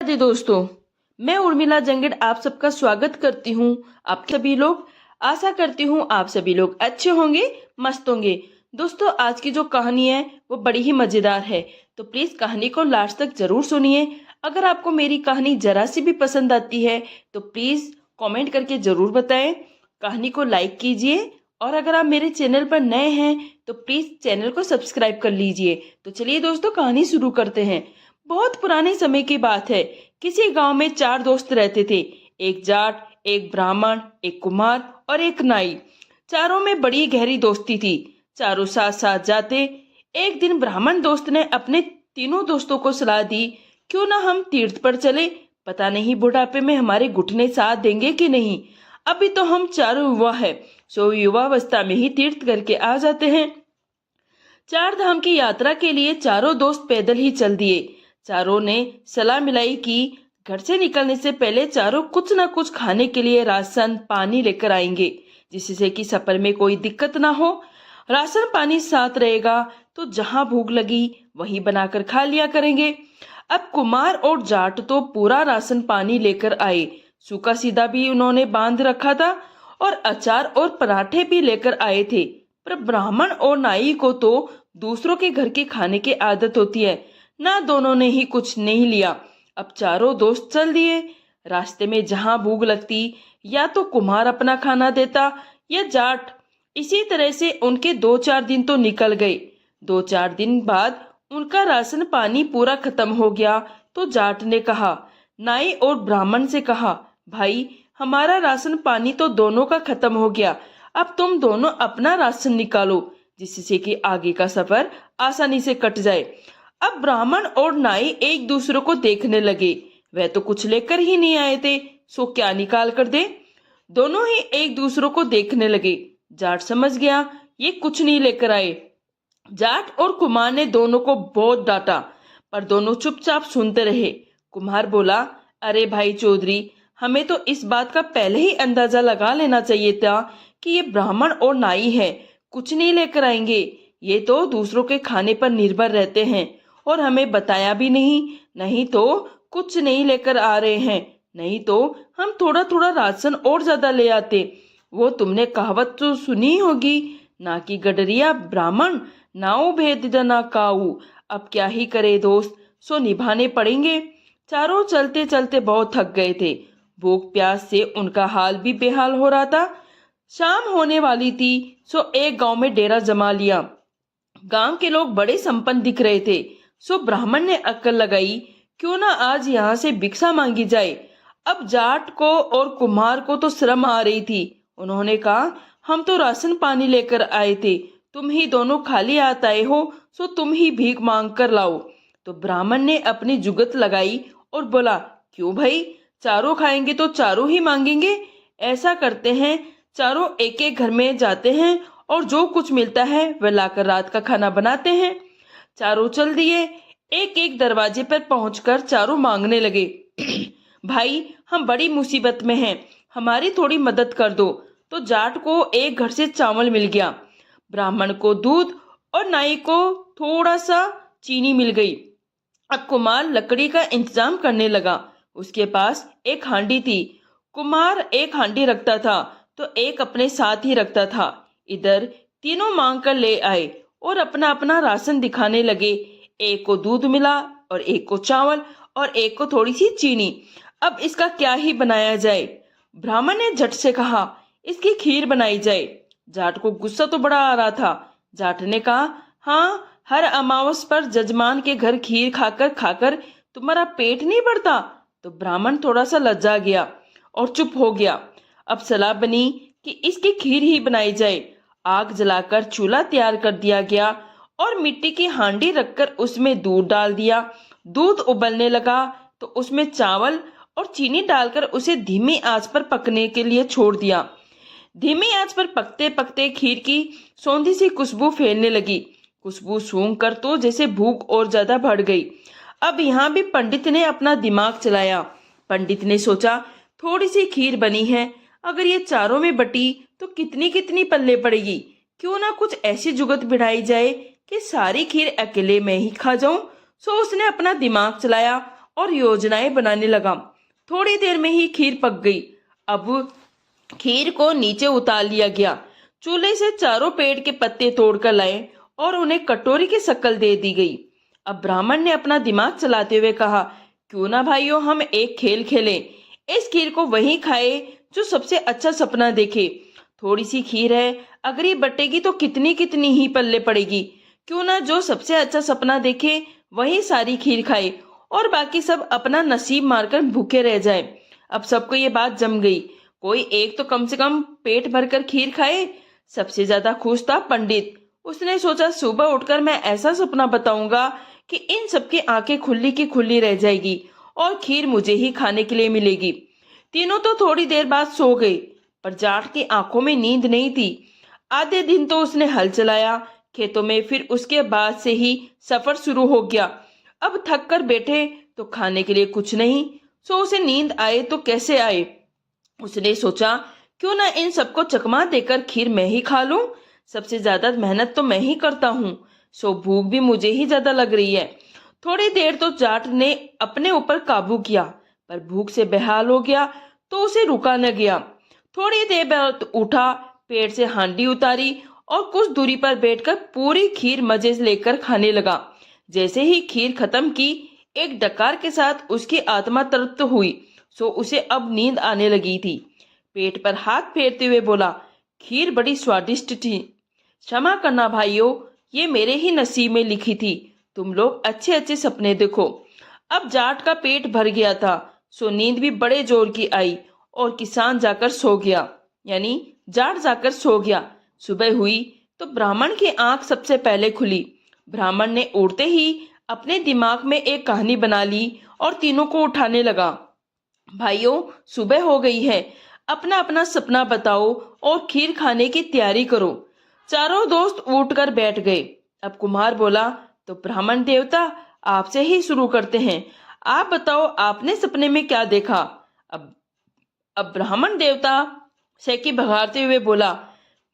राधे दोस्तों, मैं उर्मिला जंगड़ आप सबका स्वागत करती हूँ। आप सभी लोग, आशा करती हूँ आप सभी लोग अच्छे होंगे, मस्त होंगे। दोस्तों, आज की जो कहानी है वो बड़ी ही मजेदार है, तो प्लीज कहानी को लास्ट तक जरूर सुनिए। अगर आपको मेरी कहानी जरा सी भी पसंद आती है तो प्लीज कमेंट करके जरूर बताएं। कहानी को लाइक कीजिए और अगर आप मेरे चैनल पर नए हैं तो प्लीज चैनल को सब्सक्राइब कर लीजिए। तो चलिए दोस्तों, कहानी शुरू करते हैं। बहुत पुराने समय की बात है। किसी गांव में 4 दोस्त रहते थे। एक जाट, एक ब्राह्मण, एक कुम्हार और एक नाई। चारों में बड़ी गहरी दोस्ती थी। चारों साथ साथ जाते। एक दिन ब्राह्मण दोस्त ने अपने तीनों दोस्तों को सलाह दी, क्यों ना हम तीर्थ पर चले। पता नहीं बुढ़ापे में हमारे घुटने साथ देंगे कि नहीं। अभी तो हम चारों युवा है, सो युवावस्था में ही तीर्थ करके आ जाते हैं। 4 धाम की यात्रा के लिए चारों दोस्त पैदल ही चल दिए। चारों ने सलाह मिलाई कि घर से निकलने से पहले चारों कुछ न कुछ खाने के लिए राशन पानी लेकर आएंगे, जिससे कि सफर में कोई दिक्कत ना हो। राशन पानी साथ रहेगा तो जहां भूख लगी वहीं बनाकर खा लिया करेंगे। अब कुमार और जाट तो पूरा राशन पानी लेकर आए। सूखा सीधा भी उन्होंने बांध रखा था और अचार और पराठे भी लेकर आए थे। पर ब्राह्मण और नाई को तो दूसरों के घर के खाने की आदत होती है, ना दोनों ने ही कुछ नहीं लिया। अब चारों दोस्त चल दिए। रास्ते में जहां भूख लगती या तो कुम्हार अपना खाना देता या जाट। इसी तरह से उनके 2-4 दिन तो निकल गए। 2-4 दिन बाद उनका राशन पानी पूरा खत्म हो गया तो जाट ने कहा, नाई और ब्राह्मण से कहा, भाई हमारा राशन पानी तो दोनों का खत्म हो गया। अब तुम दोनों अपना राशन निकालो, जिससे कि आगे का सफर आसानी से कट जाए। अब ब्राह्मण और नाई एक दूसरे को देखने लगे। वह तो कुछ लेकर ही नहीं आए थे, सो क्या निकाल कर दे। दोनों ही एक दूसरे को देखने लगे। जाट समझ गया ये कुछ नहीं लेकर आए। जाट और कुमार ने दोनों को बहुत डांटा, पर दोनों चुपचाप सुनते रहे। कुम्हार बोला, अरे भाई चौधरी, हमें तो इस बात का पहले ही अंदाजा लगा लेना चाहिए था कि ये ब्राह्मण और नाई है, कुछ नहीं लेकर आएंगे। ये तो दूसरों के खाने पर निर्भर रहते हैं और हमें बताया भी नहीं। नहीं तो कुछ नहीं लेकर आ रहे हैं, नहीं तो हम थोड़ा थोड़ा राशन और ज्यादा ले आते। वो तुमने कहावत तो सुनी होगी, ना कि गडरिया ब्राह्मण नाऊ भेद जना काऊ। अब क्या ही करे दोस्त, सो निभाने पड़ेंगे। चारों चलते चलते बहुत थक गए थे। भूख प्यास से उनका हाल भी बेहाल हो रहा था। शाम होने वाली थी, सो एक गांव में डेरा जमा लिया। गांव के लोग बड़े संपन्न दिख रहे थे, सो ब्राह्मण ने अक्ल लगाई, क्यों ना आज यहाँ से भिक्षा मांगी जाए। अब जाट को और कुम्हार को तो शर्म आ रही थी। उन्होंने कहा, हम तो राशन पानी लेकर आए थे, तुम ही दोनों खाली हाथ आए हो, सो तुम ही भीख मांग कर लाओ। तो ब्राह्मण ने अपनी जुगत लगाई और बोला, क्यों भाई, चारों खाएंगे तो चारों ही मांगेंगे। ऐसा करते हैं, चारों एक एक घर में जाते हैं और जो कुछ मिलता है वह लाकर रात का खाना बनाते हैं। चारों चल दिए। एक एक दरवाजे पर पहुंचकर चारों मांगने लगे, भाई हम बड़ी मुसीबत में हैं, हमारी थोड़ी मदद कर दो। तो जाट को एक घर से चावल मिल गया, ब्राह्मण को दूध और नाई को थोड़ा सा चीनी मिल गई। अब कुमार लकड़ी का इंतजाम करने लगा। उसके पास एक हांडी थी। कुमार एक हांडी रखता था तो एक अपने साथ ही रखता था। इधर तीनों मांग कर ले आए और अपना अपना राशन दिखाने लगे। एक को दूध मिला और एक को चावल और एक को थोड़ी सी चीनी। अब इसका क्या ही बनाया जाए। ब्राह्मण ने झट से कहा, इसकी खीर बनाई जाए। जाट को गुस्सा तो बड़ा आ रहा था। जाट ने कहा, हाँ, हर अमावस पर जजमान के घर खीर खाकर खाकर तुम्हारा पेट नहीं बढ़ता। तो ब्राह्मण थोड़ा सा लज्जा गया और चुप हो गया। अब सलाह बनी कि इसकी खीर ही बनाई जाए। आग जलाकर चूल्हा तैयार कर दिया गया और मिट्टी की हांडी रखकर उसमें दूध डाल दिया। दूध उबलने लगा तो उसमें चावल और चीनी डालकर उसे धीमी आंच पर पकने के लिए छोड़ दिया। धीमी आंच पर पकते पकते खीर की सौंधी सी खुशबू फैलने लगी। खुशबू सूंघ कर तो जैसे भूख और ज्यादा बढ़ गई। अब यहाँ भी पंडित ने अपना दिमाग चलाया। पंडित ने सोचा, थोड़ी सी खीर बनी है, अगर ये चारों में बटी तो कितनी कितनी पल्ले पड़ेगी। क्यों ना कुछ ऐसी जुगत बिठाई जाए कि सारी खीर अकेले में ही खा जाऊं। सो उसने अपना दिमाग चलाया और योजनाएं बनाने लगा। थोड़ी देर में ही खीर पक गई। अब खीर को नीचे उतार लिया गया। चूल्हे से चारों पेड़ के पत्ते तोड़कर लाए और उन्हें कटोरी की शक्ल दे दी गई। अब ब्राह्मण ने अपना दिमाग चलाते हुए कहा, क्यों ना भाइयों हम एक खेल खेलें। इस खीर को वही खाए जो सबसे अच्छा सपना देखे। थोड़ी सी खीर है, अगर ये बटेगी तो कितनी कितनी ही पल्ले पड़ेगी। क्यों ना जो सबसे अच्छा सपना देखे वही सारी खीर खाए और बाकी सब अपना नसीब मारकर भूखे रह जाए। अब सबको ये बात जम गई। कोई एक तो कम से कम पेट भरकर खीर खाए। सबसे ज्यादा खुश था पंडित। उसने सोचा सुबह उठकर मैं ऐसा सपना बताऊंगा कि इन सबकी आंखें खुली की खुली रह जाएगी और खीर मुझे ही खाने के लिए मिलेगी। तीनों तो थोड़ी देर बाद सो गए, पर जाट की आंखों में नींद नहीं थी। आधे दिन तो उसने हल चलाया खेतों में, फिर उसके बाद से ही सफर शुरू हो गया। अब थक कर बैठे तो खाने के लिए कुछ नहीं, सो उसे नींद आए तो कैसे आए। उसने सोचा क्यों ना इन सबको चकमा देकर खीर मैं ही खा लूं। सबसे ज्यादा मेहनत तो मैं ही करता हूँ, सो भूख भी मुझे ही ज्यादा लग रही है। थोड़ी देर तो जाट ने अपने ऊपर काबू किया, पर भूख से बेहाल हो गया तो उसे रुका न गया। थोड़ी देर बाद उठा, पेड़ से हांडी उतारी और कुछ दूरी पर बैठकर पूरी खीर मजे से लेकर खाने लगा। जैसे ही खीर खत्म की, एक डकार के साथ उसकी आत्मा तृप्त हुई, सो उसे अब नींद आने लगी थी। पेट पर हाथ फेरते हुए बोला, खीर बड़ी स्वादिष्ट थी। क्षमा करना भाइयों, ये मेरे ही नसीब में लिखी थी। तुम लोग अच्छे अच्छे सपने देखो। अब जाट का पेट भर गया था, सो नींद भी बड़े जोर की आई और किसान जाकर सो गया, यानी जाट जाकर सो गया। सुबह हुई तो ब्राह्मण की आंख सबसे पहले खुली। ब्राह्मण ने उड़ते ही अपने दिमाग में एक कहानी बना ली और तीनों को उठाने लगा। भाइयों, सुबह हो गई है, अपना अपना सपना बताओ और खीर खाने की तैयारी करो। चारों दोस्त उठकर बैठ गए। अब कुम्हार बोला, तो ब्राह्मण देवता आपसे ही शुरू करते हैं। आप बताओ आपने सपने में क्या देखा। अब अब ब्राह्मण देवता सेकी भगाते हुए बोला,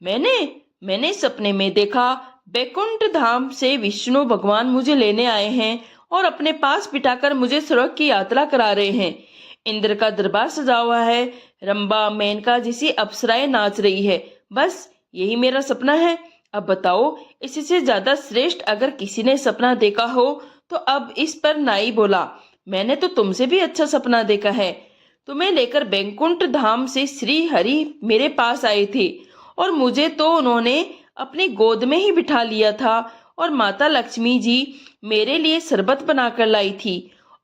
मैंने सपने में देखा बैकुंठ धाम से विष्णु भगवान मुझे लेने आए हैं और अपने पास बिठाकर मुझे स्वर्ग की यात्रा करा रहे हैं। इंद्र का दरबार सजा हुआ है, रंबा मेनका जैसी अप्सराएं नाच रही है। बस यही मेरा सपना है। अब बताओ, इससे ज्यादा श्रेष्ठ अगर किसी ने सपना देखा हो तो। अब इस पर नाई बोला, मैंने तो तुमसे भी अच्छा सपना देखा है। तुम्हें लेकर बैकुंठ धाम से श्री हरि मेरे पास आए थे और मुझे तो उन्होंने अपनी गोद में ही बिठा लिया था और माता लक्ष्मी जी मेरे लिए शरबत बनाकर लाई थी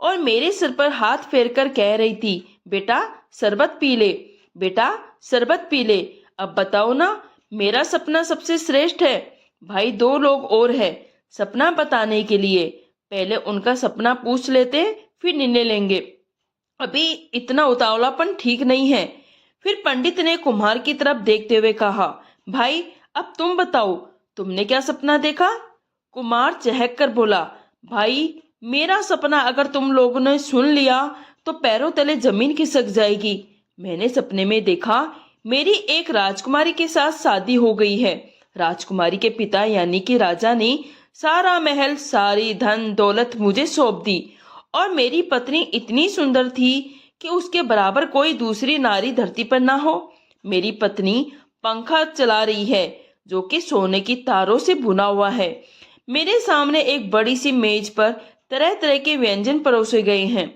और मेरे सिर पर हाथ फेरकर कह रही थी, बेटा शरबत पी ले, बेटा शरबत पी ले। अब बताओ ना, मेरा सपना सबसे श्रेष्ठ है। भाई, दो लोग और है सपना बताने के लिए। पहले उनका सपना पूछ लेते, फिर निर्णय लेंगे। अभी इतना उतावलापन ठीक नहीं है। फिर पंडित ने कुम्हार की तरफ देखते हुए कहा, भाई अब तुम बताओ, तुमने क्या सपना देखा। कुम्हार चहक कर बोला, भाई मेरा सपना अगर तुम लोगों ने सुन लिया तो पैरों तले जमीन खिसक जाएगी। मैंने सपने में देखा मेरी एक राजकुमारी के साथ शादी हो गई है। राजकुमारी के पिता यानी कि राजा ने सारा महल, सारी धन दौलत मुझे सौंप दी और मेरी पत्नी इतनी सुंदर थी कि उसके बराबर कोई दूसरी नारी धरती पर ना हो। मेरी पत्नी पंखा चला रही है जो कि सोने की तारों से बुना हुआ है। मेरे सामने एक बड़ी सी मेज पर तरह तरह के व्यंजन परोसे गए हैं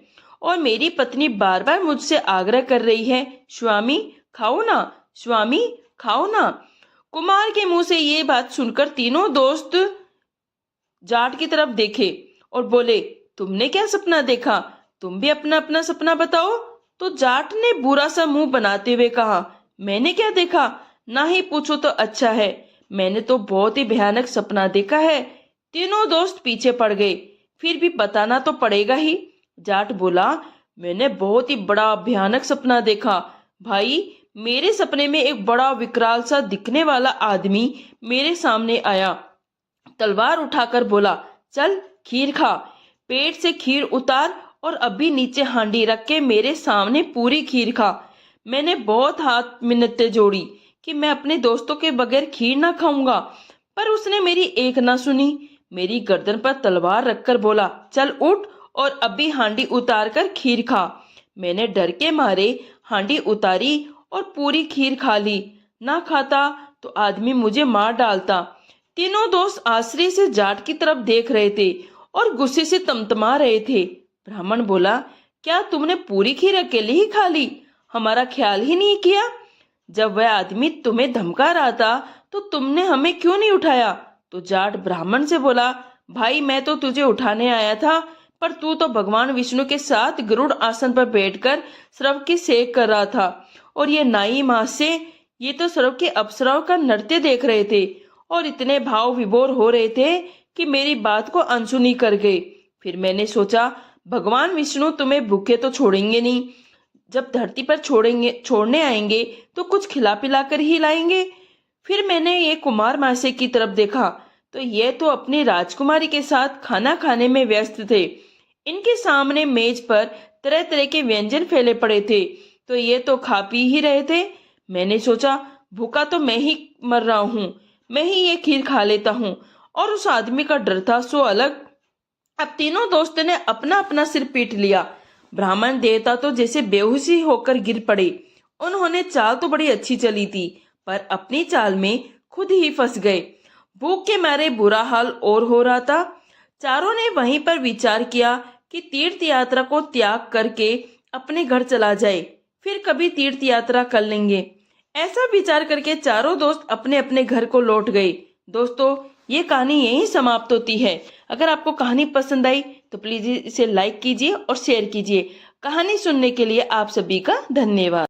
और मेरी पत्नी बार बार मुझसे आग्रह कर रही है, स्वामी खाओ ना, स्वामी खाओ ना। कुमार के मुंह से ये बात सुनकर तीनों दोस्त जाट की तरफ देखे और बोले, तुमने क्या सपना देखा, तुम भी अपना अपना सपना बताओ। तो जाट ने बुरा सा मुंह बनाते हुए कहा, मैंने क्या देखा, ना ही पूछो तो अच्छा है, मैंने तो बहुत ही भयानक सपना देखा है। तीनों दोस्त पीछे पड़ गए। फिर भी बताना तो पड़ेगा ही। जाट बोला, मैंने बहुत ही बड़ा भयानक सपना देखा। भाई, मेरे सपने में एक बड़ा विकराल सा दिखने वाला आदमी मेरे सामने आया, तलवार उठाकर बोला, चल खीर खा, पेट से खीर उतार और अभी नीचे हांडी रख के मेरे सामने पूरी खीर खा। मैंने बहुत हाथ मिन्नतें जोड़ी कि मैं अपने दोस्तों के बगैर खीर ना खाऊंगा, पर उसने मेरी एक ना सुनी। मेरी गर्दन पर तलवार रखकर बोला, चल उठ और अभी हांडी उतार कर खीर खा। मैंने डर के मारे हांडी उतारी और पूरी खीर खा ली। ना खाता तो आदमी मुझे मार डालता। तीनों दोस्त आश्चर्य से जाट की तरफ देख रहे थे और गुस्से से तमतमा रहे थे। ब्राह्मण बोला, क्या तुमने पूरी खीर अकेले ही खा ली? हमारा ख्याल ही नहीं किया। जब वह आदमी तुम्हें धमका रहा था तो तुमने हमें क्यों नहीं उठाया? तो जाट ब्राह्मण से बोला, भाई मैं तो तुझे उठाने आया था, पर तू तो भगवान विष्णु के साथ गरुड़ आसन पर बैठकर सर्व की सेक कर रहा था और ये नाई महाशय ये तो सर्व के अप्सराओं का नृत्य देख रहे थे और इतने भाव विभोर हो रहे थे कि मेरी बात को अनसुनी कर गए। फिर मैंने सोचा भगवान विष्णु तुम्हें भूखे तो छोड़ेंगे नहीं, जब धरती पर छोड़ने आएंगे तो कुछ खिला पिला कर ही लाएंगे। फिर मैंने ये कुमार महाशय की तरफ देखा तो ये तो अपनी राजकुमारी के साथ खाना खाने में व्यस्त थे। इनके सामने मेज पर तरह तरह के व्यंजन फैले पड़े थे तो ये तो खा पी ही रहे थे। मैंने सोचा भूखा तो मैं ही मर रहा हूँ, मैं ही ये खीर खा लेता हूँ। और उस आदमी का डर था सो अलग। अब तीनों दोस्तों ने अपना अपना सिर पीट लिया। ब्राह्मण देवता तो जैसे बेहोशी होकर गिर पड़े। उन्होंने चाल तो बड़ी अच्छी चली थी पर अपनी चाल में खुद ही फंस गए। भूख के मारे बुरा हाल और हो रहा था। चारों ने वहीं पर विचार किया कि तीर्थ यात्रा को त्याग करके अपने घर चला जाए, फिर कभी तीर्थ यात्रा कर लेंगे। ऐसा विचार करके चारों दोस्त अपने अपने घर को लौट गए। दोस्तों ये कहानी यहीं समाप्त होती है। अगर आपको कहानी पसंद आई तो प्लीज इसे लाइक कीजिए और शेयर कीजिए। कहानी सुनने के लिए आप सभी का धन्यवाद।